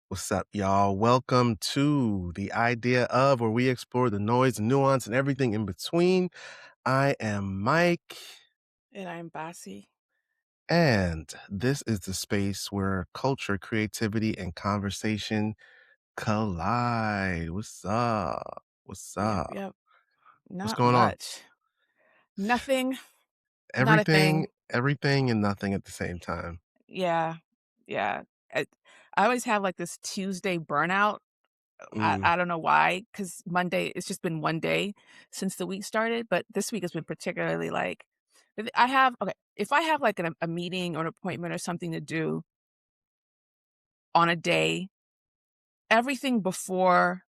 What's up, y'all? Welcome to the idea of where we explore the noise and nuance and everything in between. I am Mike, And I'm Bassey. and this is the space where culture, creativity, and conversation collide. What's up? What's Yep, up? yep. What's Not going on? much. Nothing. Not a Everything, thing. everything, and nothing at the same time. Yeah. Yeah. I, I always have like this Tuesday burnout. Mm, I don't know why, because Monday, it's just been one day since the week started, but this week has been particularly like, okay, if I have like a meeting or an appointment or something to do on a day, everything before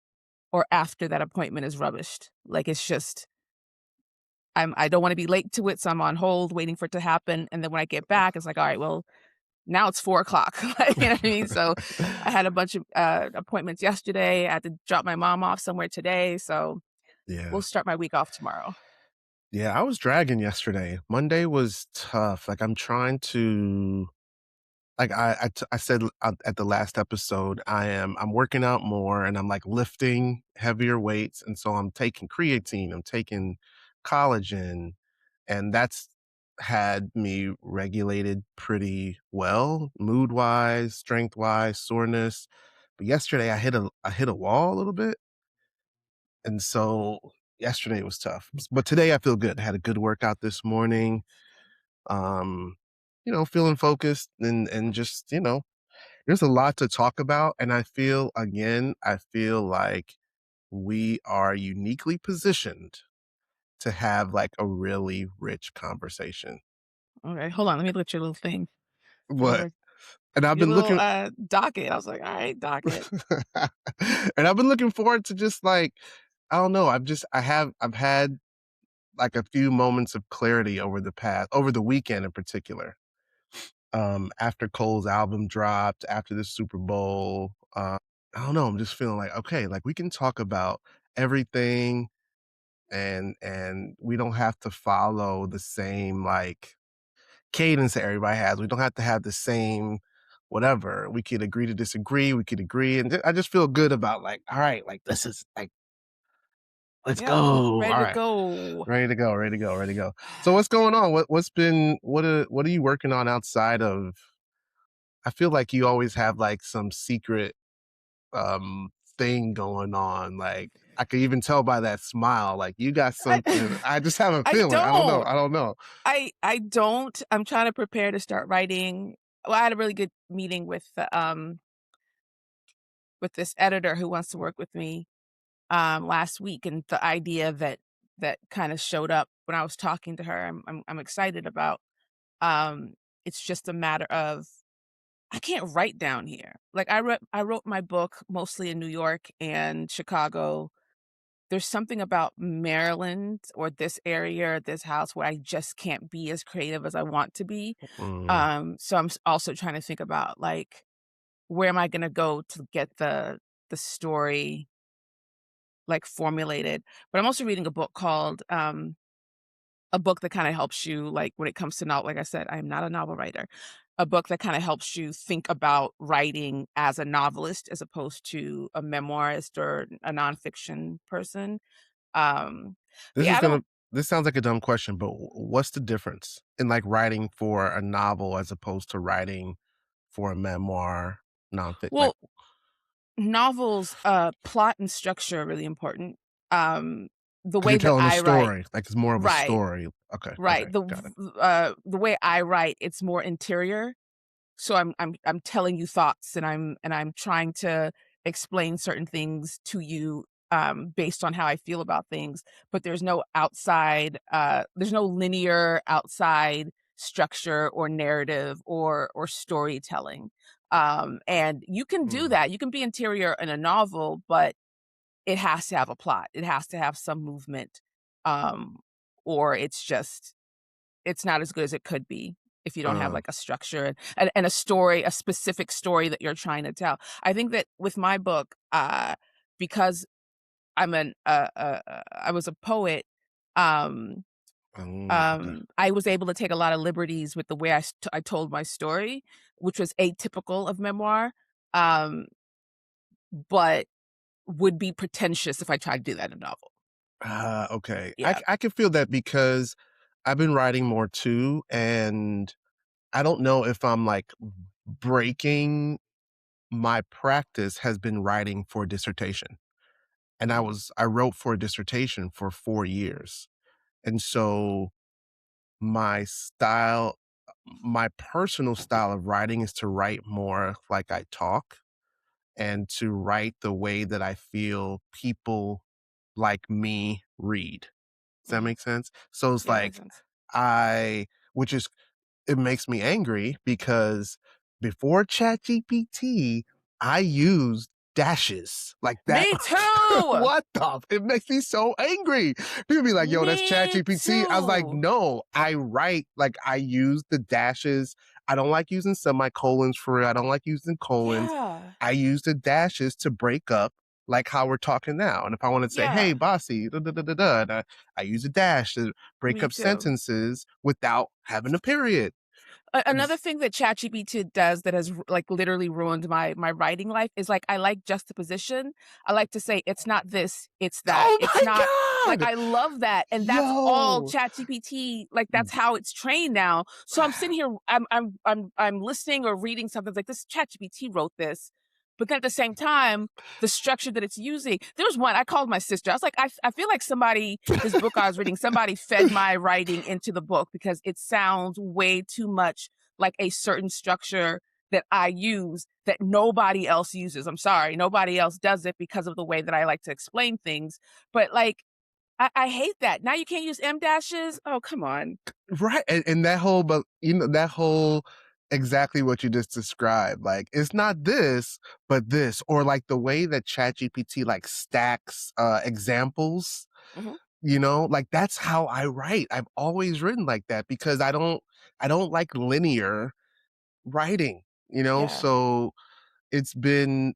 or after that appointment is rubbished. Like it's just, I don't want to be late to it, so I'm on hold waiting for it to happen. And then when I get back, it's like, all right, well, now it's 4 o'clock. You know what I mean? So I had a bunch of appointments yesterday. I had to drop my mom off somewhere today. So yeah. we'll start my week off tomorrow. Yeah, I was dragging yesterday. Monday was tough. Like I'm trying to like I said at the last episode, I'm working out more and I'm like lifting heavier weights, and so I'm taking creatine, I'm taking collagen, and that's had me regulated pretty well, mood wise, strength wise, soreness. But yesterday I hit a wall a little bit, and so yesterday was tough. But today I feel good. I had a good workout this morning. Um, feeling focused and just there's a lot to talk about, and I feel like we are uniquely positioned to have, like, a really rich conversation. Okay, hold on. Let me look at your little thing What? for And I've your been little looking docket. I was like, all right, docket. and I've been looking forward to just, like, I don't know, I've had, like, a few moments of clarity over the weekend in particular. After Cole's album dropped, after the Super Bowl, I don't know, I'm just feeling like, okay, like we can talk about everything and we don't have to follow the same like cadence that everybody has. We don't have to have the same whatever. We could agree to disagree, we could agree. And I just feel good about like, all right, like this is like, let's Yep, go. ready All to right. go. Ready to go, ready to go, ready to go. So what's going on? What are you working on outside of I feel like you always have like some secret thing going on. Like I could even tell by that smile, like you got something. I, I just have a I feeling. I don't know. don't. I don't know. I don't. I'm trying to prepare to start writing. Well, I had a really good meeting with this editor who wants to work with me last week, and the idea that kind of showed up when I was talking to her, I'm excited about. Um, it's just a matter of I can't write down here. Like I wrote my book mostly in New York and Chicago. There's something about Maryland or this area or this house where I just can't be as creative as I want to be. Mm, So I'm also trying to think about like where am I going to go to get the story like formulated. But I'm also reading a book called a book that kinda helps you, like, when it comes to like I said, I am not a novel writer. A book that kinda helps you think about writing as a novelist as opposed to a memoirist or a nonfiction person. But this yeah, is I gonna. don't This sounds like a dumb question, but what's the difference in like writing for a novel as opposed to writing for a memoir, nonfic? Like, well, novels, plot and structure are really important. Um, the because you're way that telling a I write story. Like it's more of a right, story. Okay. Okay. right. Got it. The way I write, it's more interior. So I'm telling you thoughts and I'm trying to explain certain things to you based on how I feel about things, but there's no linear outside structure or narrative or storytelling. And you can do Mm, that. You can be interior in a novel, but it has to have a plot. It has to have some movement. Um or it's not as good as it could be if you don't have, uh, like, a structure and a story, a specific story that you're trying to tell. I think that with my book, because I was a poet, um, okay. I was able to take a lot of liberties with the way I told my story, which was atypical of memoir. Um but would be pretentious if I tried to do that in a novel. Ah, okay. Yeah. I can feel that because I've been writing more too, and I don't know if I'm, like, breaking my practice has been writing for a dissertation, and Mhm. I wrote for a dissertation for 4 years, and so my style my personal style of writing is to write more like I talk and to write the way that I feel people like me read. Does that Mhm. make sense? So it's Yeah, that makes like sense. I which is it makes me angry because before ChatGPT, I used dashes like that. Me too! What the? It makes me so angry. People be like, yo, that's Me ChatGPT. I was like, too! no, I write, like, I use the dashes. I don't like using semicolons for it. I don't like using colons. Yeah. I use the dashes to break up like how we're talking now. And if I want to say, hey, Yeah. bossy, da, da, da, da, da, and I use a dash to break Me up too. sentences without having a period. And Another thing that ChatGPT does that has like literally ruined my writing life is like I like juxtaposition. I like to say it's not this, it's that. oh It's not my like God. I love that, and that's all Yo. ChatGPT. Like that's how it's trained now. So I'm sitting here, I'm listening or reading something like this. ChatGPT wrote this, but then at the same time, the structure that it's using. There was one I called my sister. I was like, I feel like somebody this book I was reading, somebody fed my writing into the book because it sounds way too much like a certain structure that I use that nobody else uses. I'm sorry, nobody else does it because of the way that I like to explain things. But like, I hate that. Now you can't use M dashes. Oh, come on. Right. And that whole, but that whole exactly what you just described. Like, it's not this, but this, or like the way that ChatGPT like stacks examples, Mhm. like that's how I write. I've always written like that because I don't like linear writing, Yeah. so it's been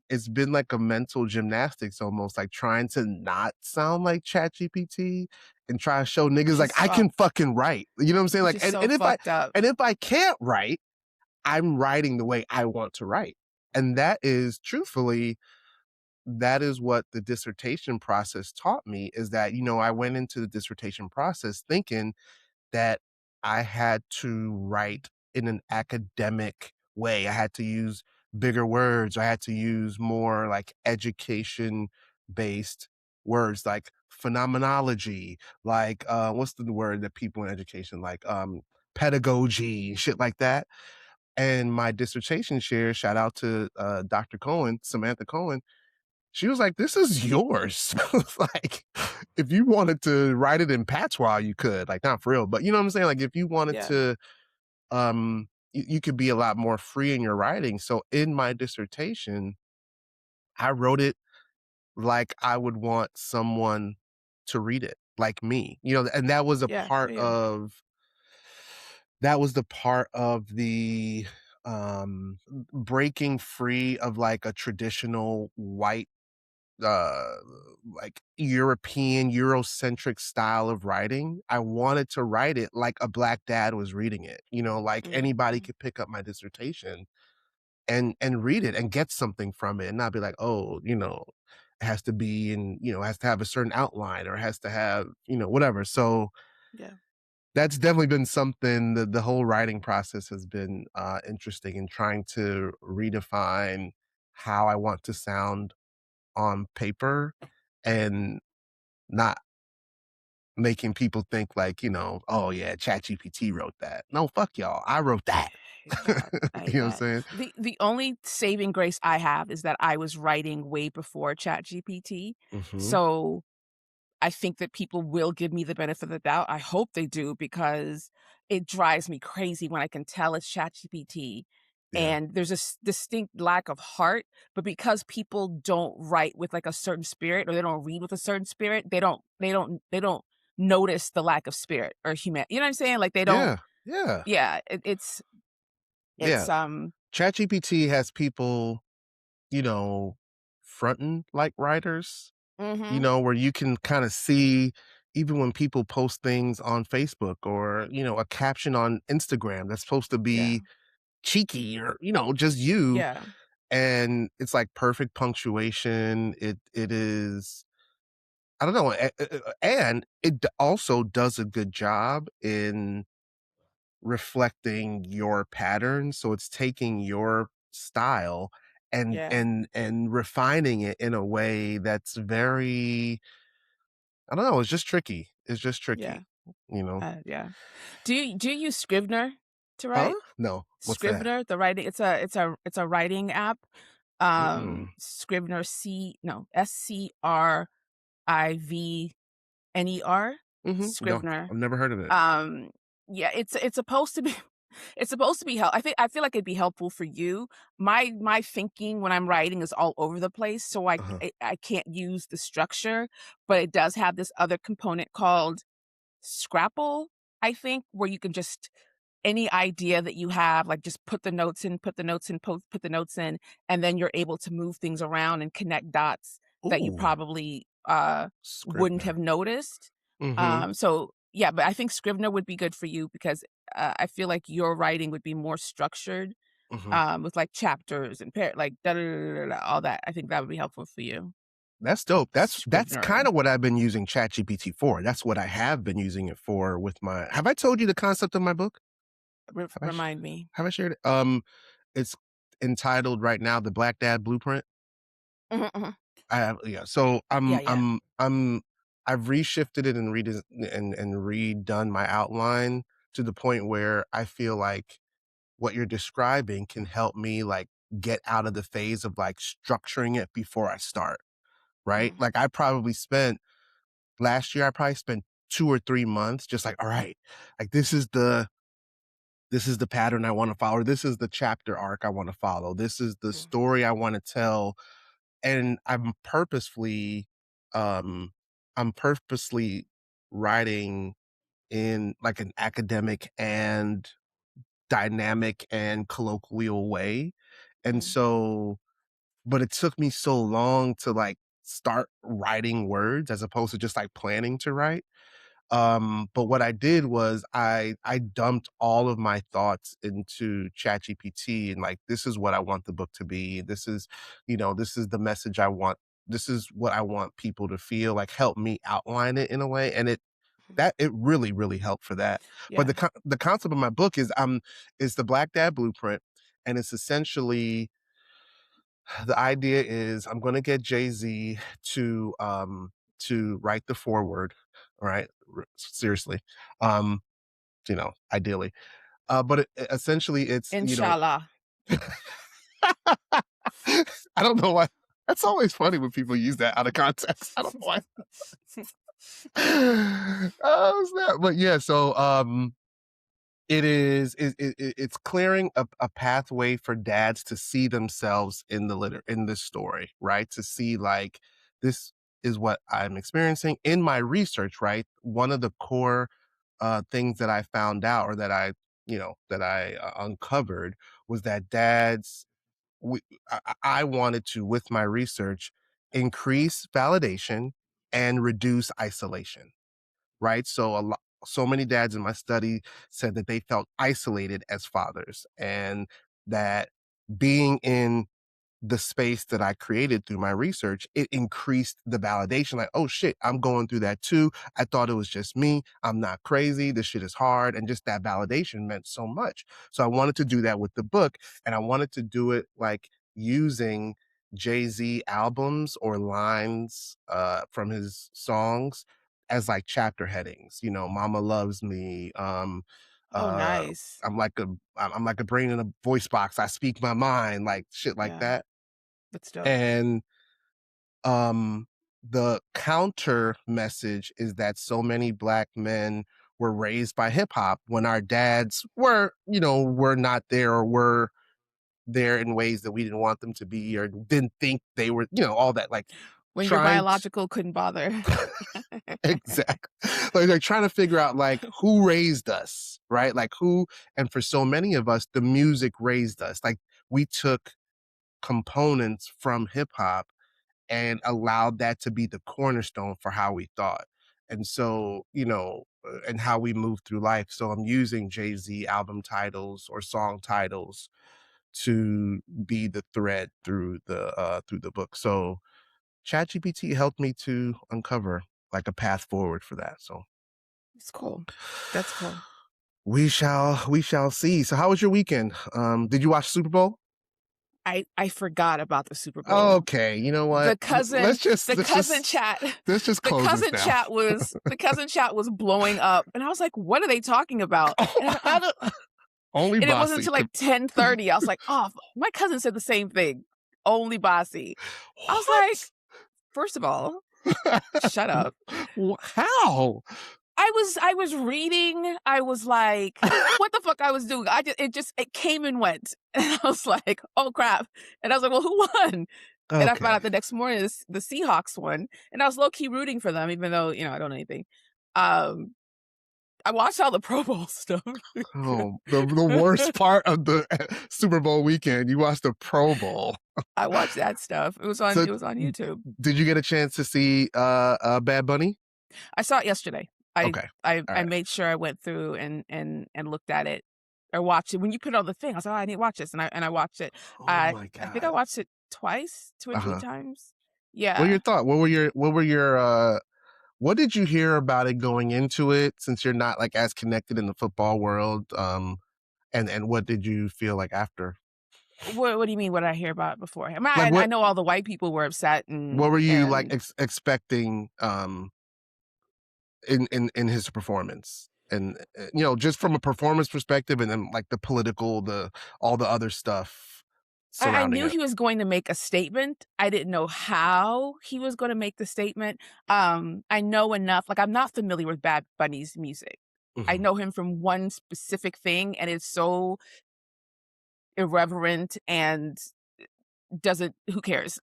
like a mental gymnastics almost, like trying to not sound like ChatGPT and try to show niggas Which like is I can fucked. fucking write. You know what I'm saying? Which Like, is and, so and if I fucked up. and if I can't write, I'm writing the way I want to write. And that is truthfully, that is what the dissertation process taught me is that, I went into the dissertation process thinking that I had to write in an academic way. I had to use bigger words. I had to use more like education based words like phenomenology, like what's the word that people in education like pedagogy, shit like that. And my dissertation chair, shout out to Dr. Cohen, Samantha Cohen, she was like, "This is yours." Like, if you wanted to write it in patois, you could, like, not for real, but you know what I'm saying? Like, if you wanted Yeah. to, you could be a lot more free in your writing. So in my dissertation, I wrote it like I would want someone to read it, like me, and Yeah. Yeah. Yeah. that was the part of the breaking free of like a traditional white uh like European Eurocentric style of writing. I wanted to write it like a black dad was reading it, like anybody Mhm. could pick up my dissertation and read it and get something from it and not be like, oh, it has to be in, it has to have a certain outline or it has to have, whatever. So Yeah. that's definitely been something that the whole writing process has been interesting in trying to redefine how I want to sound on paper and not making people think like, "Oh, yeah, ChatGPT wrote that." No, fuck y'all. I wrote I that. hate that. I You hate know what I'm that. saying? The only saving grace I have is that I was writing way before ChatGPT. Mhm. So I think that people will give me the benefit of the doubt. I hope they do because it drives me crazy when I can tell it's ChatGPT Yeah. and there's a distinct lack of heart. But because people don't write with like a certain spirit or they don't read with a certain spirit, they don't notice the lack of spirit or human. You know what I'm saying? Like they don't. Yeah. Yeah. Yeah, it's Yeah. ChatGPT has people, fronting like writers, Mhm. where you can kinda see even when people post things on Facebook or, a caption on Instagram that's supposed to Yeah. be cheeky or, just you, Yeah. and it's like perfect punctuation. It is I don't know, and also does a good job in reflecting your patterns, so it's taking your style and Yeah, and refining it in a way that's very I don't know, it's just tricky. It's just yeah, tricky, you know? yeah. Do you use Scrivener to Huh? write? No. What's that? Scrivener, the writing it's a writing app. Mm-mm. Scrivener, C no, Scrivener, Mhm. No, Scrivener. I've never heard of it. Um, yeah, it's supposed to be it's supposed to be I feel like it'd be helpful for you. My thinking when I'm writing is all over the place, so Uh-huh. I can't use the structure, but it does have this other component called Scrapple, I think, where you can just any idea that you have, like, just put the notes in, put the notes in, and then you're able to move things around and connect dots that you Ooh, probably, wouldn't have Scrivener. noticed. Mhm, So, yeah, but I think Scrivener would be good for you because, I feel like your writing would be more structured, mhm. with, like, chapters and like, da da da da da, all that. I think that would be helpful for you. That's dope. That's Scrivener. kinda what I've been using ChatGPT for. That's what I have been using it for with my have I told you the concept of my book? Remind me. Have I shared it? It's entitled right now, The Black Dad Blueprint. Mhm, mhm. I have yeah, so Yeah, yeah. I've reshifted it and and redone my outline to the point where I feel like what you're describing can help me, like, get out of the phase of, like, structuring it before I start, right? Mhm, Like, I probably spent last year, I probably spent 2 or 3 months just like, "Alright, like, this is the pattern I wanna follow, this is the chapter arc I wanna follow, this is the mhm, story I wanna tell," and um I'm purposely writing in, like, an academic and dynamic and colloquial way, and mhm, so but it took me so long to, like, start writing words as opposed to just, like, planning to write. But what I did was I dumped all of my thoughts into ChatGPT and like, this is what I want the book to be. This is, this is the message I want. This is what I want people to feel. Like, help me outline it in a way, and mhm. it really really helped for that. But Yeah. the concept of my book is the Black Dad Blueprint, and it's essentially the idea is I'm going to get Jay Z to write the foreword. All right, seriously, um, ideally, but essentially, it's Inshallah. I don't know why. That's always funny when people use that out of context. I don't know why. Oh snap! But yeah, so it's clearing a pathway for dads to see themselves in in this story, right? To see like this is what I'm experiencing in my research, right? One of the core things that I found out or that that I uncovered was that dads we, I wanted to with my research increase validation and reduce isolation, right? So many dads in my study said that they felt isolated as fathers and that being in the space that I created through my research, it increased the validation. Like, oh shit, I'm going through that too. I thought it was just me. I'm not crazy. This shit is hard. And just that validation meant so much. So I wanted to do that with the book. And I wanted to do it like using Jay-Z albums or lines from his songs as like chapter headings, Mama Loves Me, Oh, uh nice. I'm like a brain in a voice box. I speak my mind, like shit like Yeah, that. that's dope. And the counter message is that so many black men were raised by hip hop when our dads were not there or were there in ways that we didn't want them to be or didn't think they were, all that like When your trying to biological couldn't bother. exactly like trying to figure out like who raised us, right? Like who and for so many of us, the music raised us. Like we took components from hip hop and allowed that to be the cornerstone for how we thought. And so, and how we move through life. So I'm using Jay-Z album titles or song titles to be the thread through the book. So ChatGPT helped me to uncover like a path forward for that. So It's cool. That's cool. we shall see. So how was your weekend? Did you watch Super Bowl? I forgot about the Super Bowl. Okay, you know what? The cousin Let's just the let's cousin just chat let's just the close this cousin now. chat was the cousin chat was blowing up, and I was like, "What are they talking about?" And I was like, "Oh," Only and it wasn't Bassey until could. like 10:30. I was like, "Oh, my cousin said the same thing. Only Bassey." I was like, What? first of all, shut up. How? I was reading. I was like, what the fuck I was doing? It came and went. And I was like, oh crap. And I was like, well, who won? And I found Okay. out the next morning the Seahawks won. And I was low key rooting for them, even though, I don't know anything. Um, I watched all the Pro Bowl stuff. Oh, the worst part of the Super Bowl weekend, you watched the Pro Bowl. I watched that stuff. So It was on YouTube. did you get a chance to see Bad Bunny? I saw it yesterday. I Okay. I All I right. made sure I went through and looked at it or watched it. When you put it on the thing, I was like, "Oh, I need to watch this," and I watched it. Oh I my I think I God. watched it twice, 2 or 3 Uh-huh. times. What are your Yeah. thoughts? What were your what did you hear about it going into it since you're not like as connected in the football world? And what did you feel like after? What do you mean, what did I hear about it before? I mean, Like I what know all the white people were upset what were you like and expecting in his performance? And just from a performance perspective and then like the political, the all the other stuff I surrounding knew it. he was going to make a statement. I didn't know how he was gonna make the statement. I know enough, like, I'm not familiar with Bad Bunny's music. I Mhm. know him from one specific thing, and it's so irreverent and doesn't who cares?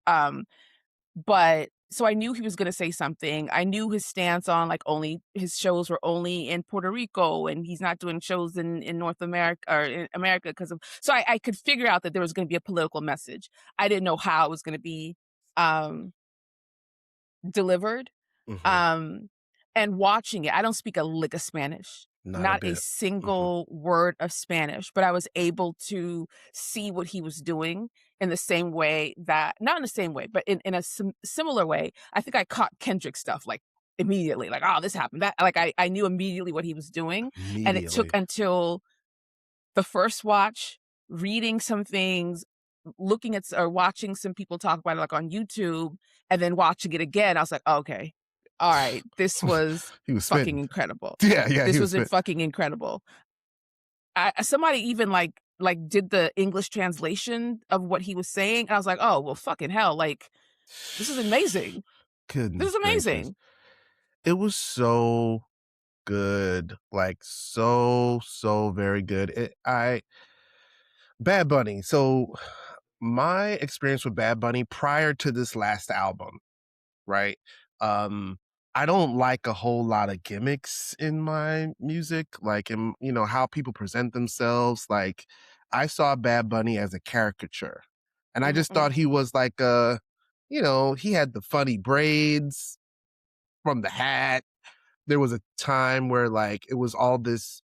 But so I knew he was gonna say something. I knew his stance on, like, only his shows were only in Puerto Rico, and he's not doing shows in North America or in America because of so I could figure out that there was gonna be a political message. I didn't know how it was gonna be, um, delivered. Mhm. Um, and watching it, I don't speak a lick of Spanish, Not a not a bit. Mhm. single word of Spanish, but I was able to see what he was doing in the same way that not in the same way, but in a similar way. I think I caught Kendrick stuff like immediately, like, oh, this happened. That like I knew immediately what he was doing. And it took Immediately. until the first watch, reading some things, looking at or watching some people talk about it, like, on YouTube, and then watching it again, I was like, "Oh, okay. Alright, this was He was fucking spitting. incredible. Yeah, yeah, he This was was in spitting. fucking incredible." Somebody even, like, did the English translation of what he was saying, and I was like, "Oh, well, fucking hell, like, this is amazing. This is Goodness gracious. amazing." It was so good. Like so very good. I Bad Bunny. So my experience with Bad Bunny prior to this last album, right? Um, I don't like a whole lot of gimmicks in my music, like in how people present themselves. Like I saw Bad Bunny as a caricature, and I just Mm-mm. thought he was like he had the funny braids from the hat. There was a time where like it was all this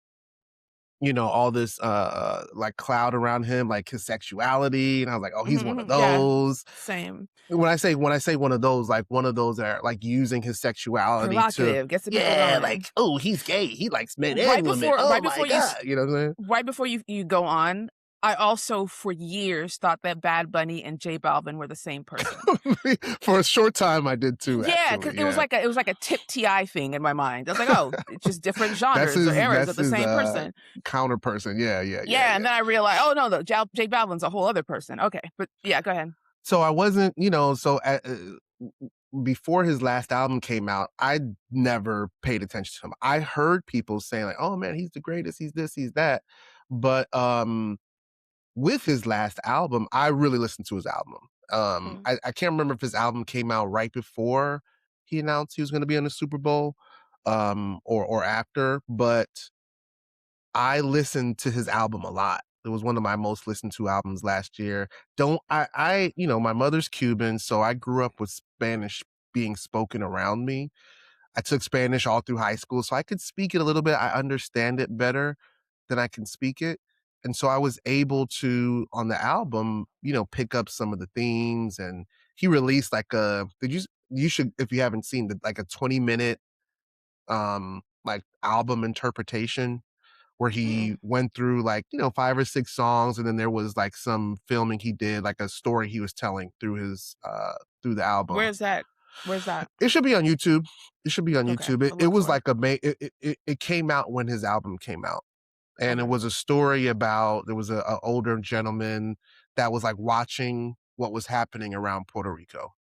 like cloud around him, like his sexuality, and I was like, oh, Mhm, he's one of mhm. Yeah. those. Same. When I say one of those, like one of those that are like using his sexuality to, Provocative, gets the people yeah, like, going. oh, he's gay, he likes men Right and women. before Oh right my before you God. You know what I'm Right before you go on, I also for years thought that Bad Bunny and J Balvin were the same person. saying? For a short time I did too, Yeah, because actually. Yeah. it was like a Tip Ti thing in my mind. I was like, "Oh, it's just different that's genres or his eras of that's the his same person." counter person. Yeah, yeah, yeah, Yeah, and yeah. then I realized, "Oh, no, J Balvin's a whole other person." Okay, but yeah, go ahead. So I wasn't, before his last album came out, I never paid attention to him. I heard people saying like, "Oh man, he's the greatest. He's this, he's that." But with his last album, I really listened to his album. Mm, I can't remember if his album came out right before he announced he was going to be in the Super Bowl, or after. But I listened to his album a lot. It was one of my most listened to albums last year. Don't I my mother's Cuban, so I grew up with Spanish being spoken around me. I took Spanish all through high school, so I could speak it a little bit. I understand it better than I can speak it. And so I was able to, on the album, pick up some of the themes. And he released like you should, if you haven't seen the, like a 20-minute like album interpretation where he Mm-mm. went through like, 5 or 6 songs, and then there was like some filming he did, like a story he was telling through the album. Where's that? Where's that? It should be on YouTube. It should be on Okay, YouTube. It I'll it look was for it. like it came out when his album came out, and it Okay. was a story about there was a older gentleman that was like watching what was happening around Puerto Rico.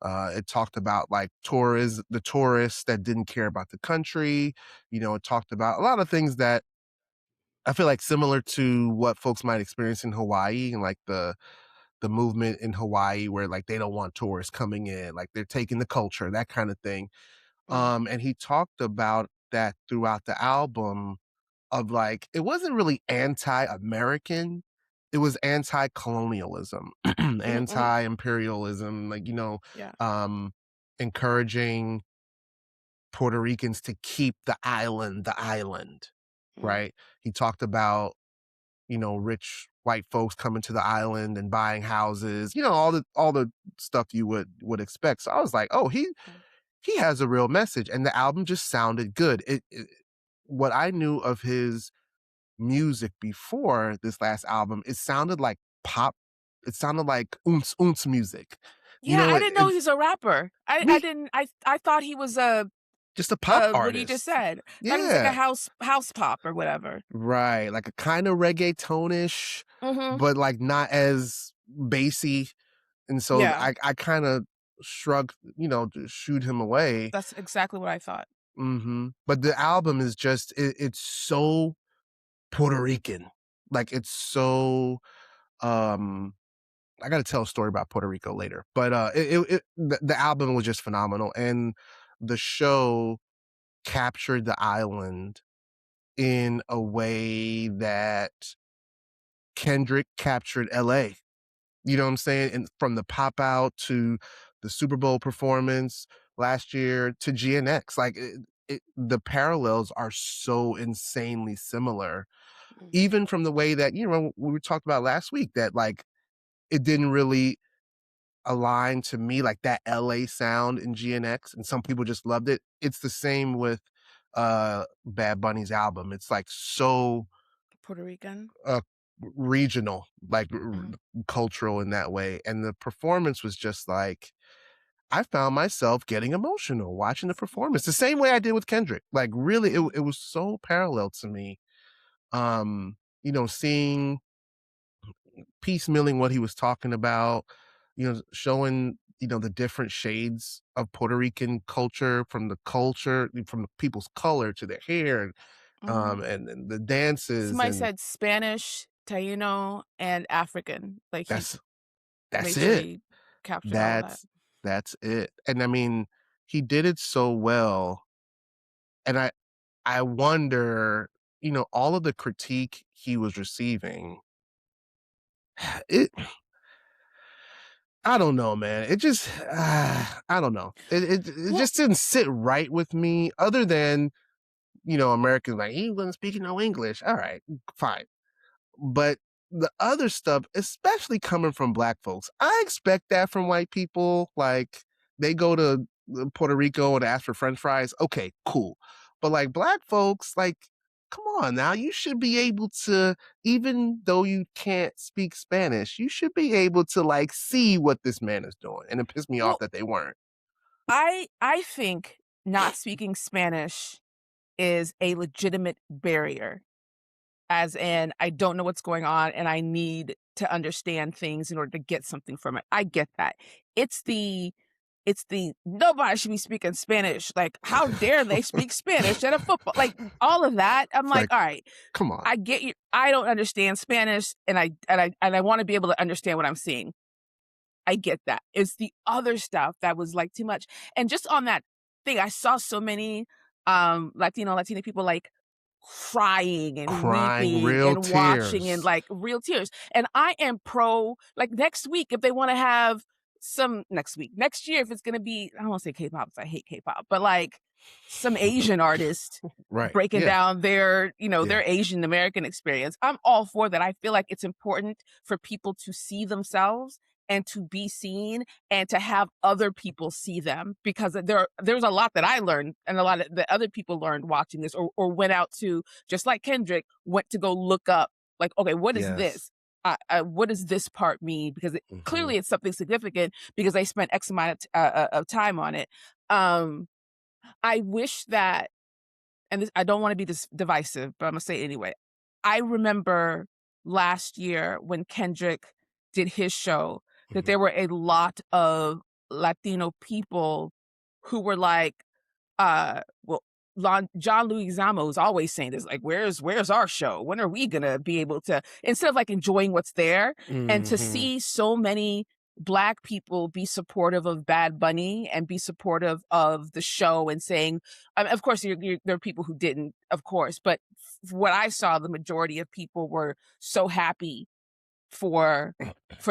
It talked about like the tourists that didn't care about the country. It talked about a lot of things that I feel like similar to what folks might experience in Hawaii, and like the movement in Hawaii where like they don't want tourists coming in, like they're taking the culture, that kind of thing. Mm, And he talked about that throughout the album of like it wasn't really anti-American, it was anti-colonialism, mm, anti-imperialism, like, yeah. um, encouraging Puerto Ricans to keep the island, Mm, right? He talked about, rich white folks coming to the island and buying houses, all the stuff you would expect. So I was like, oh, mm. he has a real message, and the album just sounded good. What I knew of his music before this last album, it sounded like pop. It sounded like oomps music. Yeah, I didn't know It he was a rapper. I me didn't I thought he was just a pop what you just artist. said. Thought he was like a Yeah. house pop or whatever. Right, like a kinda reggaetonish, Mhm. but, like, not as bassy, and so Yeah, I kinda shrugged, just shooed him away. that's exactly what I thought. But the album is just it's so Puerto Rican. Like, it's so, um I gotta tell a story about Puerto Rico later, but, the album was just phenomenal, and the show captured the island in a way that Kendrick captured LA. You know what I'm saying? And from the pop out to the Super Bowl performance last year to GNX, like the parallels are so insanely similar. Mm. Even from the way that, we were talking about last week, that like it didn't really align to me, like that LA sound in GNX, and some people just loved it. It's the same with Bad Bunny's album. It's like so Puerto Rican? uh regional, like Mhm. cultural in that way. And the performance was just like I found myself getting emotional watching the performance the same way I did with Kendrick. Like really Mm. it was so parallel to me. Seeing piecemealing what he was talking about, showing, the different shades of Puerto Rican culture, from the people's color to their hair, Mhm. and the dances, Somebody and said Spanish, Taíno, and African. Like, he that's that's made sure it. he captured all of that. That's that's it. And I mean, he did it so well, and I wonder, all of the critique he was receiving, it I don't know, man. It just I don't know. It Well, just didn't sit right with me other than, Americans like, "He wasn't speaking no English." All right, fine. But the other stuff, especially coming from black folks, I expect that from white people. Like they go to Puerto Rico and ask for French fries. Okay, cool. But like black folks, like, come on now, you should be able to, even though you can't speak Spanish, you should be able to like see what this man is doing. And it pissed me off well, that they weren't. I think not speaking Spanish is a legitimate barrier, as in, I don't know what's going on, and I need to understand things in order to get something from it. I get that. It's the nobody should be speaking Spanish. Like, how dare they speak Spanish at a football? Like all of that. I'm It's like, like, all right, come on. I get you. I don't understand Spanish, and I want to be able to understand what I'm seeing. I get that. It's the other stuff that was, like, too much. And just on that thing, I saw so many, Latina people, like, crying and Crying weeping real and watching and, tears. like, real tears. And I am pro like, next week, if they wanna have some next week, next year, if it's gonna be I don't wanna say K-pop 'cause I hate K-pop, but, like, some Asian artist Right. breaking Yeah. down their, Yeah. their Asian American experience. I'm all for that. I feel like it's important for people to see themselves and to be seen and to have other people see them because there's a lot that I learned and a lot that other people learned watching this or went out to, just like Kendrick went to go look up, like, okay, what is Yes. this? What does this part mean? Because Mhm. clearly it's something significant because they spent X amount of time on it. Um, I wish that, and this, I don't want to be this divisive, but I'm gonna say it anyway. I remember last year when Kendrick did his show that Mhm. there were a lot of Latino people who were like, well, John Leguizamo is always saying this, like, "Where's our show? When are we gonna be able to?" Instead of like enjoying what's there, and to Mhm. see so many Black people be supportive of Bad Bunny and be supportive of the show and saying, of course, there are people who didn't, of course, but what I saw, the majority of people were so happy for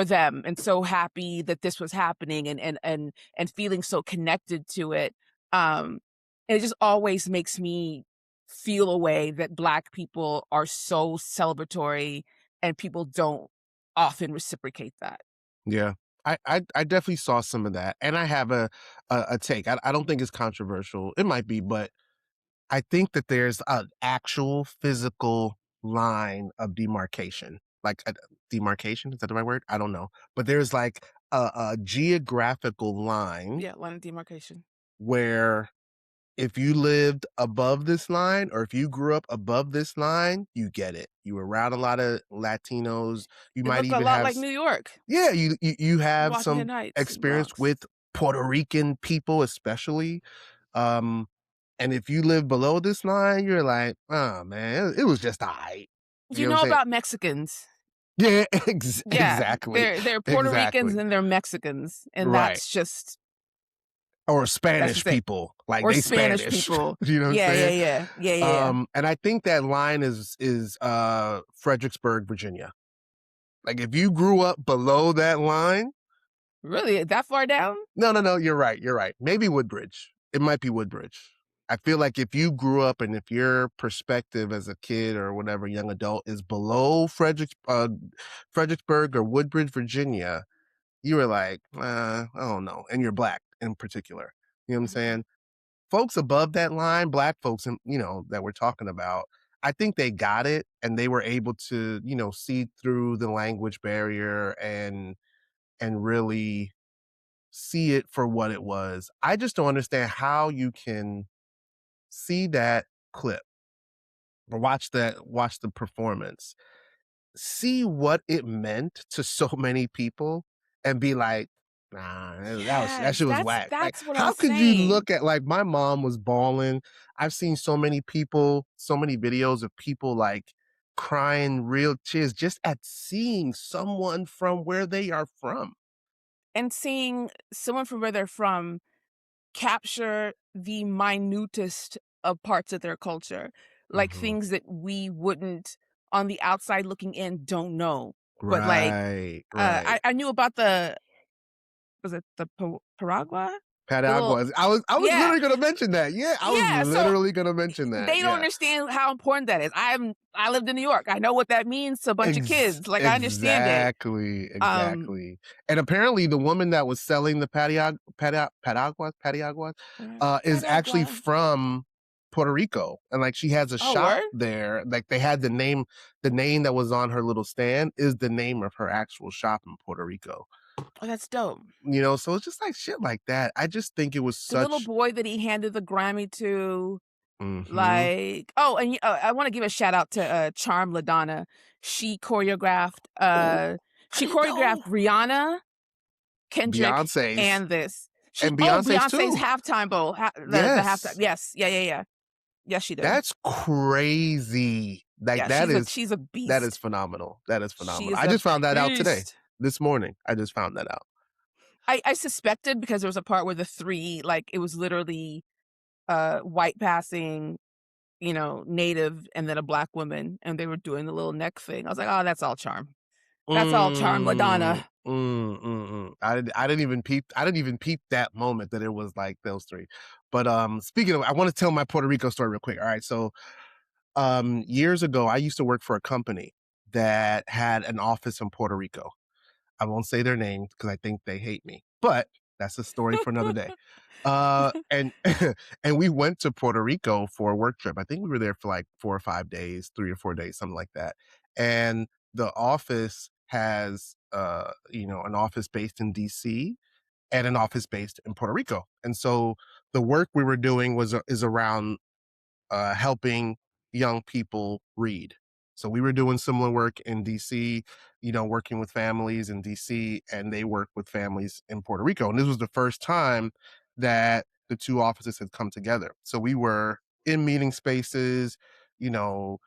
them and so happy that this was happening and feeling so connected to it. And it just always makes me feel a way that Black people are so celebratory and people don't often reciprocate that. Yeah. I definitely saw some of that, and I have a take. I don't think it's controversial. It might be, but I think that there's an actual physical line of demarcation. Like, demarcation, is that the right word? I don't know. But there's like a geographical line Yeah, line of demarcation. where if you lived above this line or if you grew up above this line, you get it. You were around a lot of Latinos. You It might looked a even lot have like New York, yeah, you have Washington some Heights and experience Bronx. with Puerto Rican people, especially. Um, and if you live below this line, you're like, "Oh, man, it was just alright." You You know what I'm know saying? about Mexicans. Yeah, Yeah, exactly, they're Puerto Ricans exactly. and they're Mexicans, and Right. Or that's Spanish just it. people, like, Or they Spanish Spanish. people. You know what I'm Yeah, yeah, saying? yeah. Yeah, yeah, yeah. And I think that line is Fredericksburg, Virginia. Like, if you grew up below that line Really? That far down? no, no, no, you're right, you're right. Maybe Woodbridge. It might be Woodbridge. I feel like if you grew up and if your perspective as a kid or whatever young adult is below Fredericksburg or Woodbridge, Virginia, you were like, I don't know, and you're Black in particular. You know what I'm Mhm. saying? Folks above that line, Black folks, that we're talking about, I think they got it and they were able to, see through the language barrier and really see it for what it was. I just don't understand how you can see that clip or watch the performance, see what it meant to so many people and be like, "Nah, that Yes, shit was whack." Like, that's what I'm how could you saying. look at like, my mom was bawling. I've seen so many people, so many videos of people, like, crying real tears just at seeing someone from where they are from. And seeing someone from where they're from capture the minutest of parts of their culture, like Mhm. things that we wouldn't, on the outside looking in, don't know. But like, Right, right. I knew about the, was it the Paragua? The little, Patagoas. I was yeah, literally gonna mention that. Yeah, I was yeah. So literally gonna mention that. they don't Yeah. understand how important that is. I lived in New York. I know what that means to a bunch of kids. Like I understand it. Exactly, Um, exactly. And apparently the woman that was selling the Pataguas, is actually Paragua. from Puerto Rico, and, like, she has a Oh, shop word? there, like, they had the name that was on her little stand is the name of her actual shop in Puerto Rico. Oh, that's dope. So it's just, like, shit like that. I just think it was The little such boy that he handed the Grammy to, mhm. like, oh, and I want to give a shout out to Charm Ladonna. She choreographed Oh, I she didn't choreographed know. Rihanna, Kendrick, Beyonce's and this. She and oh, Beyonce's Beyonce's too. halftime bowl, the halftime. Yes. Yes, yeah, yeah, yeah. Yes, she did. That's crazy. Like, Yeah, she's a that is beast. phenomenal. That is She phenomenal. is I a just found that out today. beast. This morning. I just found that out. I suspected because there was a part where the three, like, it was literally white passing, native, and then a Black woman, and they were doing the little neck thing. I was like, oh, that's all charm. That's all charm, Mm, Ladonna. I didn't even peep that moment that it was like those 3. But speaking of, I want to tell my Puerto Rico story real quick. All right, so years ago, I used to work for a company that had an office in Puerto Rico. I won't say their name because I think they hate me, but that's a story for another day. And and we went to Puerto Rico for a work trip. I think we were there for like 4 or 5 days, 3 or 4 days, something like that. And the office has, an office based in DC and an office based in Puerto Rico. And so the work we were doing is around helping young people read. So we were doing similar work in DC, working with families in DC, and they work with families in Puerto Rico. And this was the first time that the two offices had come together. So we were in meeting spaces, you know,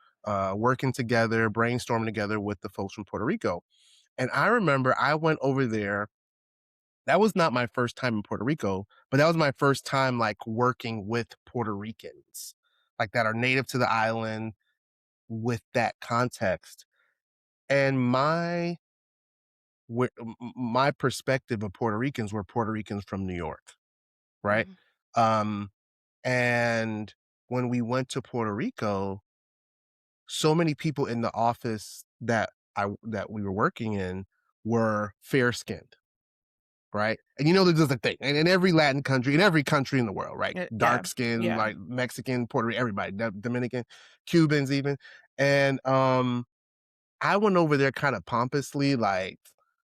working together, brainstorming together with the folks from Puerto Rico. And I remember I went over there. That was not my first time in Puerto Rico, but that was my first time like working with Puerto Ricans, like that are native to the island with that context. And my perspective of Puerto Ricans were Puerto Ricans from New York, right? Mhm, Um, and when we went to Puerto Rico, so many people in the office that we were working in were fair skinned, right? And there's a thing, and in every Latin country, in every country in the world, right? yeah, Dark skin, yeah. like Mexican, Puerto Rican, everybody, Dominican, Cubans, even. And I went over there kind of pompously, like,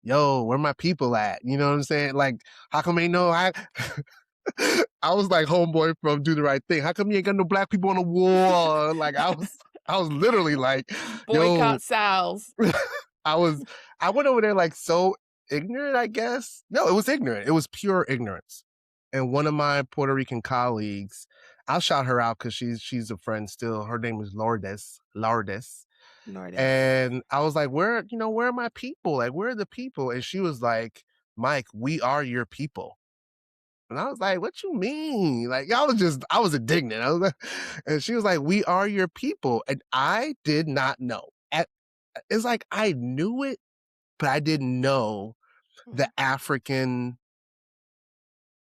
"Yo, where my people at?" You know what I'm saying? Like, how come ain't no I? I was like homeboy from Do the Right Thing. How come you ain't got no black people on the wall? Like, I was literally like, "Yo." Boycott Sal's. I was I went over there like so ignorant, I guess. No, it was ignorant. It was pure ignorance. And one of my Puerto Rican colleagues, I'll shout her out because she's a friend still. Her name is Lourdes. Lourdes. And I was like, where are my people? Like, where are the people? And she was like, Mike, we are your people. And I was like, what you mean? Like, I was indignant. I was like, and she was like, we are your people. And I did not know. It's like I knew it, but I didn't know the Mhm, African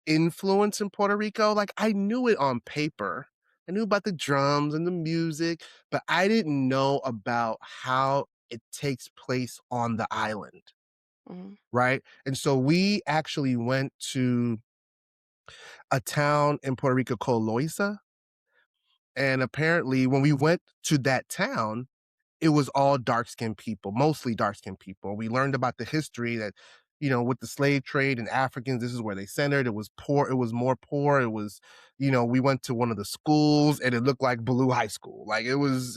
influence in Puerto Rico. Like, I knew it on paper. I knew about the drums and the music, but I didn't know about how it takes place on the island, mhm, right? And so we actually went to a town in Puerto Rico called Loiza. And apparently, when we went to that town, it was all dark-skinned people, mostly dark-skinned people. We learned about the history that, with the slave trade and Africans, this is where they centered. It was poor. It was more poor. It was, we went to one of the schools and it looked like Blue High School. Like it was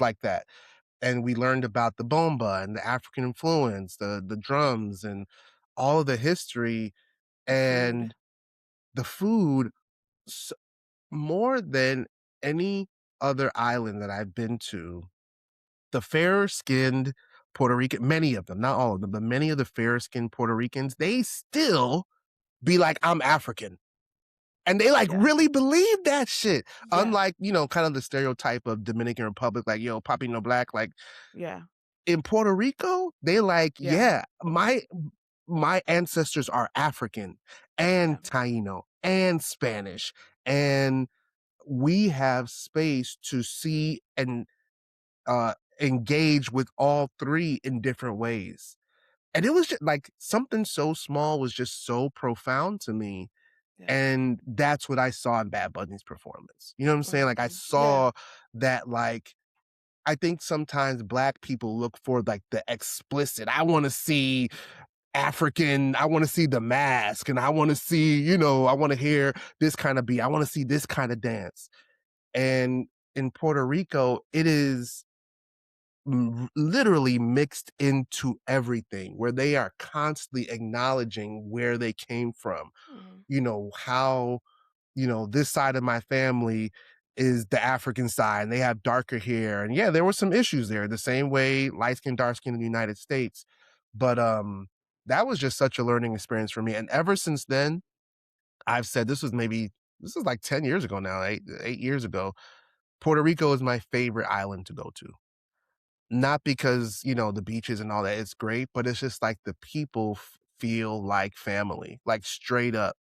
like that. And we learned about the bomba and the African influence, the drums and all of the history the food. and the food. S More than any other island that I've been to, the fairer skinned Puerto Rican, many of them, not all of them, but many of the fairer skinned Puerto Ricans, they still be like, I'm African. And they like Yeah, really believe that shit. yeah, Unlike, kind of the stereotype of Dominican Republic, like, yo, Papi no black. Like yeah, in Puerto Rico, they like, yeah, yeah, my ancestors are African yeah, and Taíno and Spanish. And we have space to see and engage with all three in different ways. And it was just like something so small was just so profound to me. yeah. And that's what I saw in Bad Bunny's performance. You know what I'm saying? Like I Mhm, yeah, saw that like I think sometimes black people look for like the explicit. I want to see African, I want to see the mask and I want to see, I want to hear this kind of beat. I want to see this kind of dance. And in Puerto Rico, it is literally mixed into everything where they are constantly acknowledging where they came from, mhm, how, this side of my family is the African side and they have darker hair. And yeah, there were some issues there, the same way light skin, dark skin in the United States. But that was just such a learning experience for me. And ever since then, I've said this is like 10 years ago now, 8 years ago. Puerto Rico is my favorite island to go to. Not because, the beaches and all that, it's great, but it's just like the people feel like family, like straight up.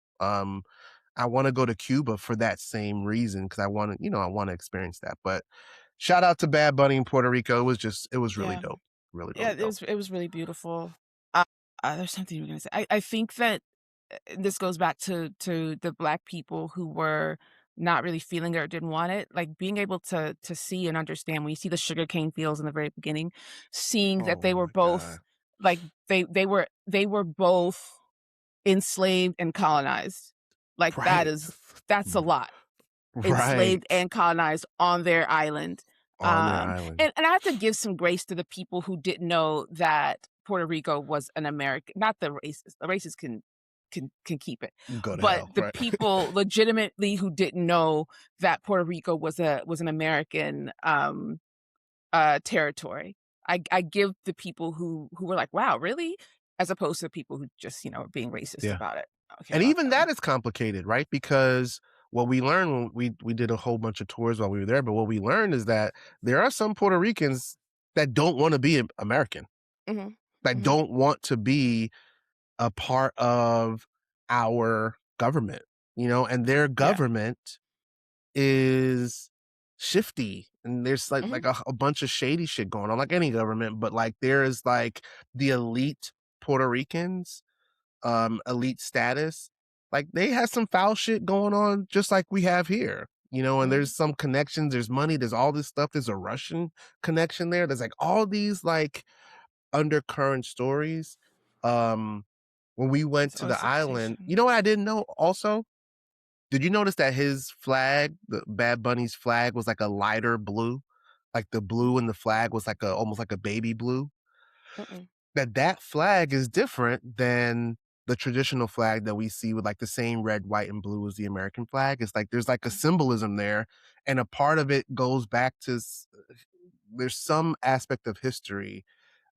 I wanna go to Cuba for that same reason because I wanna experience that, but shout out to Bad Bunny in Puerto Rico. It was really Yeah. dope. Really, Yeah, really dope. it was really beautiful. Uh, there's something you were gonna say. I think that this goes back to the Black people who were not really feeling it or didn't want it, like, being able to see and understand when you see the sugarcane fields in the very beginning, seeing that Oh they were my both god. like, they were both enslaved and colonized. Like, Right. that's a lot. Enslaved Right. and colonized on their island. On their island. And I have to give some grace to the people who didn't know that Puerto Rico was an American, not the racists. The racists can keep it. Go to But hell, the right? people legitimately who didn't know that Puerto Rico was an American territory. I give the people who were like, "Wow, really?" As opposed to people who just, are being racist Yeah. about it. I don't care And about even them. that is complicated, right? Because what we learned when we did a whole bunch of tours while we were there, but what we learned is that there are some Puerto Ricans that don't wanna be American, Mhm. that Mhm. don't want to be a part of our government, and their Yeah. government is shifty, and there's like Mhm. like a bunch of shady shit going on, like any government, but like there is like the elite Puerto Ricans, elite status, like they have some foul shit going on just like we have here. And Mhm. there's some connections, there's money, there's all this stuff. There's a Russian connection there. There's like all these like undercurrent stories. Um, when we went It's to always the island, temptation. you know what I didn't know also? Did you notice that his flag, the Bad Bunny's flag, was like a lighter blue? Like the blue in the flag was like almost like a baby blue? Mm-mm. That flag is different than the traditional flag that we see with like the same red, white, and blue as the American flag. It's like there's like a Mhm. symbolism there, and a part of it goes back to there's some aspect of history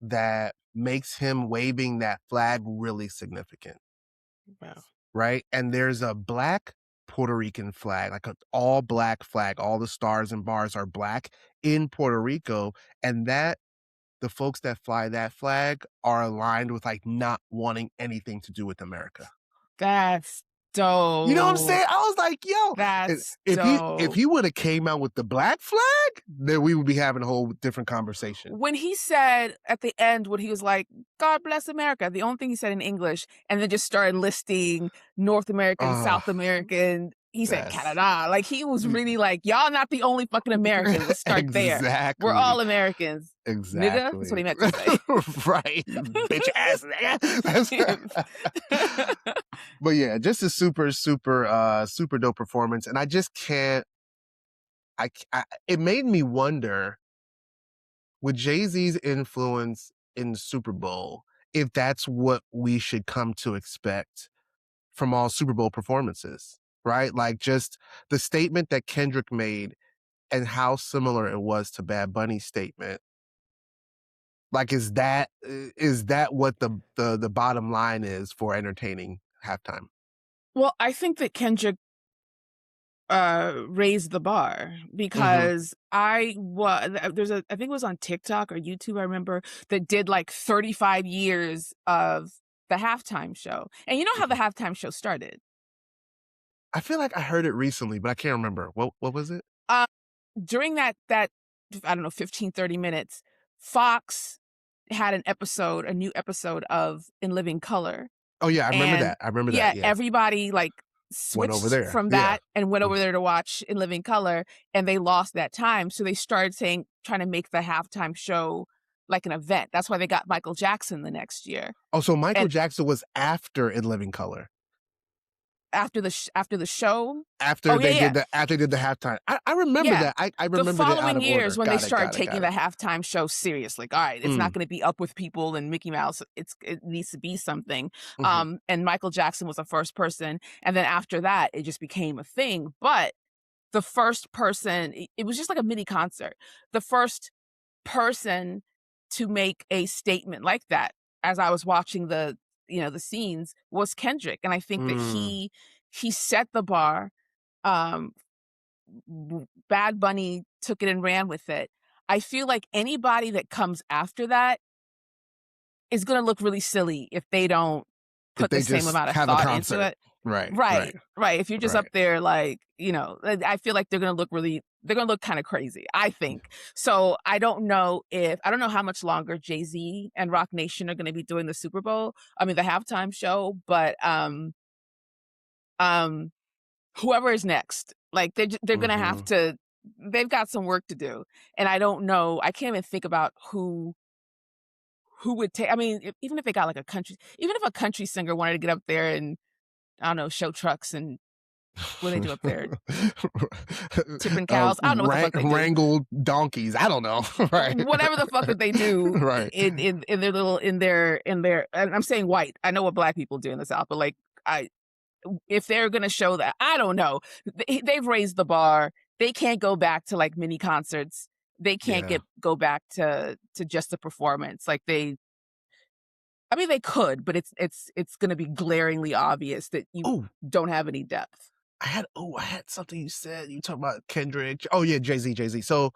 that makes him waving that flag really significant, Wow. right? And there's a black Puerto Rican flag, like an all black flag. All the stars and bars are black in Puerto Rico, and the folks that fly that flag are aligned with like not wanting anything to do with America. That's You know what I'm saying? dope. I was like, yo, That's if dope. he would have came out with the black flag, then we would be having a whole different conversation. When he said at the end when he was like, "God bless America," the only thing he said in English, and then just started listing North American, Oh, South American, he said that's Canada. Like, he was really like, "Y'all not the only fucking Americans. Let's start there. We're exactly. all Americans, nigga." That's what Exactly. he meant to say. Right, you bitch ass nigga. But yeah, just a super, super, super dope performance, and I just can't. It made me wonder with Jay Z's influence in the Super Bowl if that's what we should come to expect from all Super Bowl performances, right? Like just the statement that Kendrick made and how similar it was to Bad Bunny's statement. Like, is that what the bottom line is for entertaining halftime? Well, I think that Kendrick raised the bar Mhm. because there's a I think it was on TikTok or YouTube, I remember, that did like 35 years of the halftime show. And you know how the Mhm. halftime show started? I feel like I heard it recently, but I can't remember. What was it? Um, during that I don't know, 15, 30 minutes, Fox had a new episode of In Living Color. Oh, yeah, I remember And that. I remember that, yeah, yeah. everybody, like, Went over switched there. from Yeah. that and went Mm. over there to watch In Living Color, and they lost that time, so they started trying to make the halftime show like an event. That's why they got Michael Jackson the next year, Oh, so Michael and Jackson was after In Living Color, after the show. after Oh, yeah, they yeah. did the halftime. I remember Yeah. that. I The remembered it out following of years order. when they Got it, started got it, taking got the it. halftime show serious, like, "Alright, it's not Mm, gonna be Up With People and Mickey Mouse, it needs to be something." mhm. And Michael Jackson was the first person, and then after that, it just became a thing, but the first person it was just like a mini concert. The first person to make a statement like that, as I was watching the scenes, was Kendrick, and I think that Mm. he set the bar. um, Bad Bunny took it and ran with it. I feel like anybody that comes after that is gonna look really silly if they don't If put the they same just amount of have a thought into concert. it. Right, right, Right, right, if you're just up right. there, like, I feel like they're gonna look kinda crazy, I think. So, I don't know how much longer Jay-Z and Rock Nation are gonna be doing the Super Bowl, I mean, the halftime show, but, um, whoever is next, like, they're gonna have Mhm. to they've got some work to do, and I don't know I can't even think about who would take I mean, even if they got, like, even if a country singer wanted to get up there and, I don't know, show trucks and what do they do up there? Tipping cows? I don't know what the fuck they do. Wrangle donkeys, I don't know. Right. Whatever the fuck that they do Right. in their little in their and I'm saying white. I know what black people do in the South, but like I if they're gonna show that, I don't know. They've raised the bar. They can't go back to like mini concerts. They can't Yeah. go back to just a performance. Like I mean they could, but it's gonna be glaringly obvious that you Oh, don't have any depth. I had something you said. You talked about Kendrick. Oh yeah, Jay-Z. So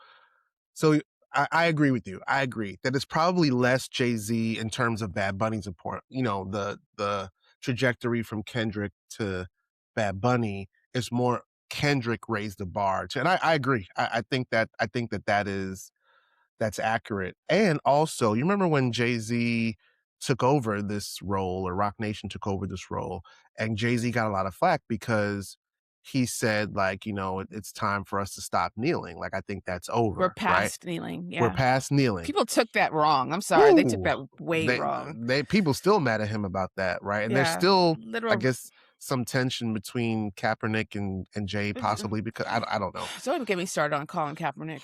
I agree with you. I agree that it's probably less Jay-Z in terms of Bad Bunny's support. The trajectory from Kendrick to Bad Bunny is more Kendrick raised the bar to, and I agree. I think that is that's accurate. And also, you remember when Jay-Z took over this role, or Rock Nation took over this role, and Jay-Z got a lot of flack because he said, like, it's time for us to stop kneeling. Like, I think that's We're over, right? past kneeling, We're yeah. past kneeling. People took that wrong. I'm sorry. They took Woo! that way They wrong. they people still mad at him about that, right? And there's Yeah, still, I literal guess, some tension between Kaepernick and Jay, possibly because I don't know. don't get me started on Colin Kaepernick.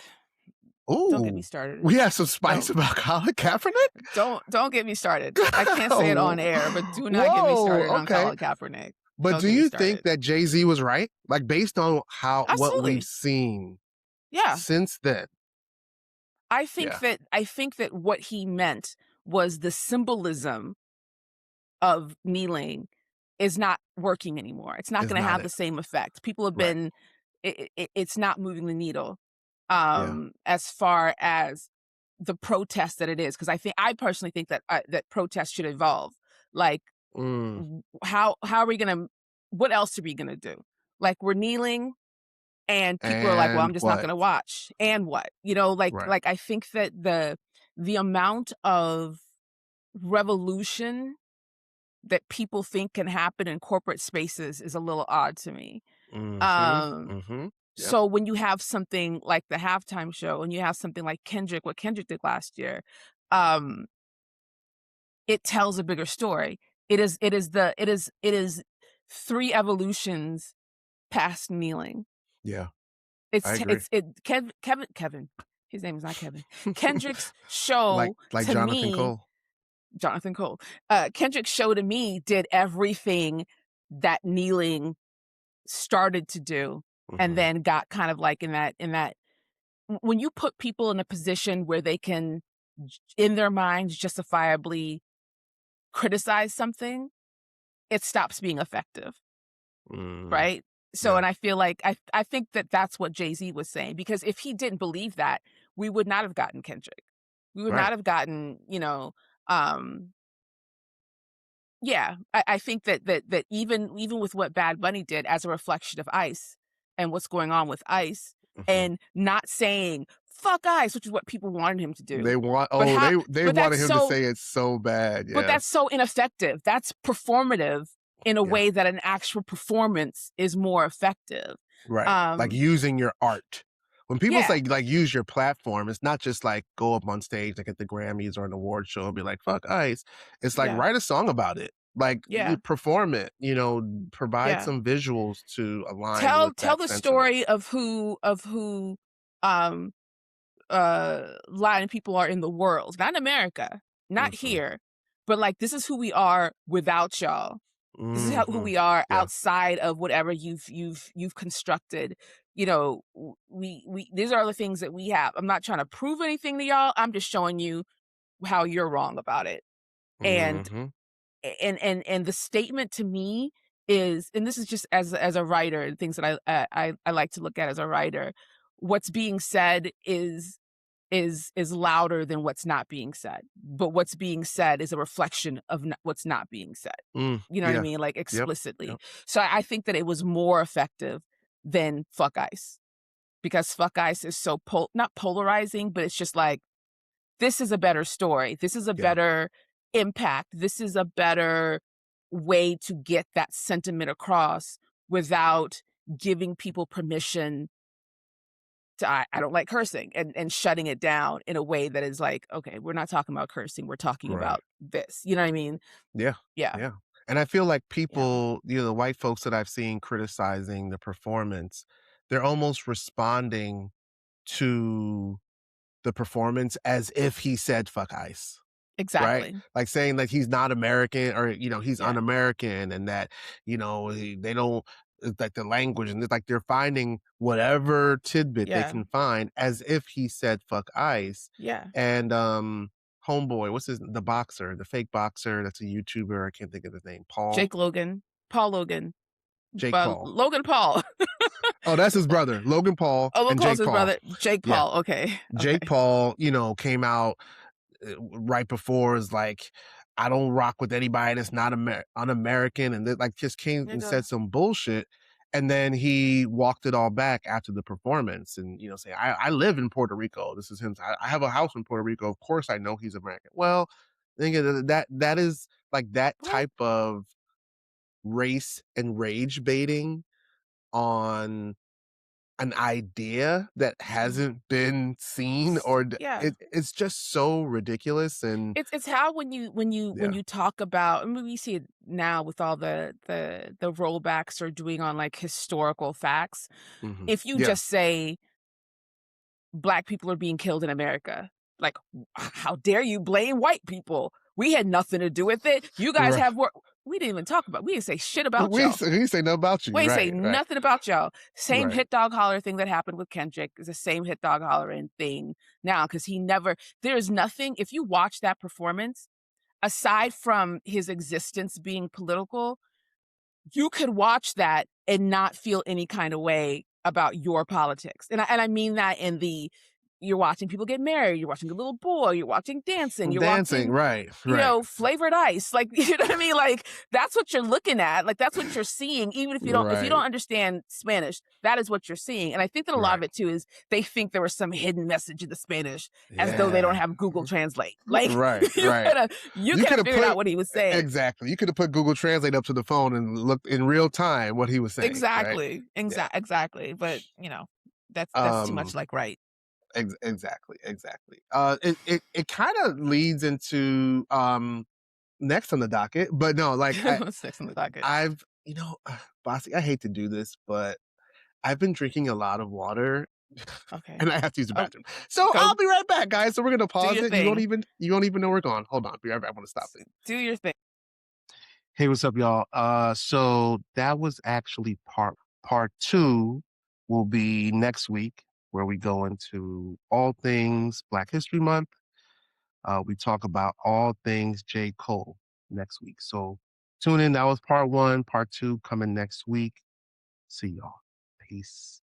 Don't get me Ooh, started. we have some spice Don't about Colin Kaepernick. don't get me started. I can't say it on air, but do not get me Whoa, started on okay. Colin Kaepernick. But Don't do get me you think started. that Jay-Z was right? Like, based on what we've Absolutely. seen Yeah. since then? Yeah, I think that what he meant was the symbolism of kneeling is not working anymore. It's not is gonna not have it. the same effect. People have Right. been it's not moving the needle, Yeah. as far as the protest that it is. Because I personally think that, that protest should evolve. Like, Mm, how are we gonna what else are we gonna do? Like, we're kneeling and people are like, "Well, and I'm just not what? gonna watch." And what? Right. Like, I think that the amount of revolution that people think can happen in corporate spaces is a little odd to me. Mhm, Um, mhm. Yep. so when you have something like the halftime show and you have something like what Kendrick did last year, um, it tells a bigger story. It is 3 evolutions past kneeling. Yeah, I It's agree. it's it Kevin, his name is not Kevin. Kendrick's show Like to Jonathan me Cole. Jonathan Cole, Kendrick's show to me did everything that kneeling started to do, and Mhm. then got kind of like in that when you put people in a position where they can in their minds justifiably criticize something, it stops being effective, Mm, right? So yeah. and I feel like I think that that's what Jay-Z was saying, because if he didn't believe that, we would not have gotten Kendrick. We would Right. not have gotten, um yeah, I think that even with what Bad Bunny did as a reflection of ICE and what's going on with ICE, Mhm. and not saying "fuck ICE," which is what people wanted him to do, They want but how they but wanted him to say it so bad, yeah. that's so ineffective. That's performative in a Yeah. way that an actual performance is more effective. Right. Like Um, using your art. When people yeah, say like use your platform, it's not just like go up on stage like at the Grammys or an award show and be like, fuck ICE. It's like yeah, write a song about it. Like you yeah, perform it, provide yeah. some visuals to align with Tell that the sentiment. story of who, um lying people are in the world, not in America, not Mhm. here, but like this is who we are without y'all. This is who Mhm. we are Yeah. outside of whatever you've constructed. We these are the things that we have. I'm not trying to prove anything to y'all. I'm just showing you how you're wrong about it. And Mhm. and the statement to me is, and this is just as a writer and things that I like to look at as a writer. What's being said is is louder than what's not being said, but what's being said is a reflection of what's not being said. Mm, You know what I yeah. mean? Like, Yep. explicitly. Yep. So I think that it was more effective than Fuck Ice, because Fuck Ice is so not polarizing, but it's just like, this is a better story. This is a Yeah. better impact. This is a better way to get that sentiment across without giving people permission to I don't like cursing, and shutting it down in a way that is like, okay, we're not talking about cursing. We're talking Right. about this. You know what I mean? Yeah. Yeah. Yeah. And I feel like Yeah. people, the white folks that I've seen criticizing the performance, they're almost responding to the performance as if he said "fuck ICE." Right? Exactly. Like saying that he's not American, or, he's Yeah. un-American, and that, they don't, it's like the language, and it's like they're finding whatever tidbit they Yeah. can find as if he said "fuck ICE." Yeah. And, homeboy, the boxer, the fake boxer that's a YouTuber, I can't think of his name, Paul? Jake Logan, Paul Logan, Jake but Paul. Logan Paul. Oh, that's his brother, Logan Paul Oh, Logan and Paul's Jake his Paul. brother. Jake Yeah. Paul. Okay. Jake Okay. Paul, came out right before, is like, I don't rock with anybody that's not un-American, and like just came and Nigga. said some bullshit. And then he walked it all back after the performance, and say, I live in Puerto Rico. This is him. I have a house in Puerto Rico. Of course, I know he's American. Well, think of that is like that What? type of race and rage baiting on an idea that Mhm. hasn't been seen, or Yeah. it's just so ridiculous. And It's how when yeah. you talk about, I mean, we see it now with all the rollbacks are doing on, like, historical facts. Mhm. If you Yeah. just say black people are being killed in America, like, how dare you blame white people? We had nothing to do with it. You guys Right. have work. We didn't even talk about. We didn't say shit about y'all. We say nothing about you. We ain't say Right, right, nothing about y'all. Same right. hit dog holler thing that happened with Kendrick is the same hit dog hollering thing now, because he never. There's nothing. If you watch that performance, aside from his existence being political, you could watch that and not feel any kind of way about your politics. And I mean that in the, you're watching people get married, you're watching a little boy, you're watching dancing, you're Dancing, watching, right, right, flavored ice. Like, you know what I mean? Like, that's what you're looking at. Like, that's what you're seeing. Even if you don't right, understand Spanish, that is what you're seeing. And I think that a lot of right. it too is they think there was some hidden message in the Spanish, as though they don't Yeah. have Google Translate. Like, Right, right. you You could could have have figured out put what he was saying. exactly. You could have put Google Translate up to the phone and looked in real time what he was saying, right? Exactly, Yeah. exactly, but, that's too much Um, like right. exactly, exactly. It kinda leads into, next on the docket, but no, like, What's next on the docket? I've Bossy, I hate to do this, but I've been drinking a lot of water, Okay. and I have to use the Oh, bathroom. So go I'll be right back, guys. So we're gonna do pause your it. thing. You won't even know we're gone. Hold on. Be right back. I want to stop it. Do your thing. Hey, what's up, y'all? So that was actually part two will be next week, where we go into all things Black History Month. We talk about all things J. Cole next week. So tune in. That was part one. Part two coming next week. See y'all. Peace.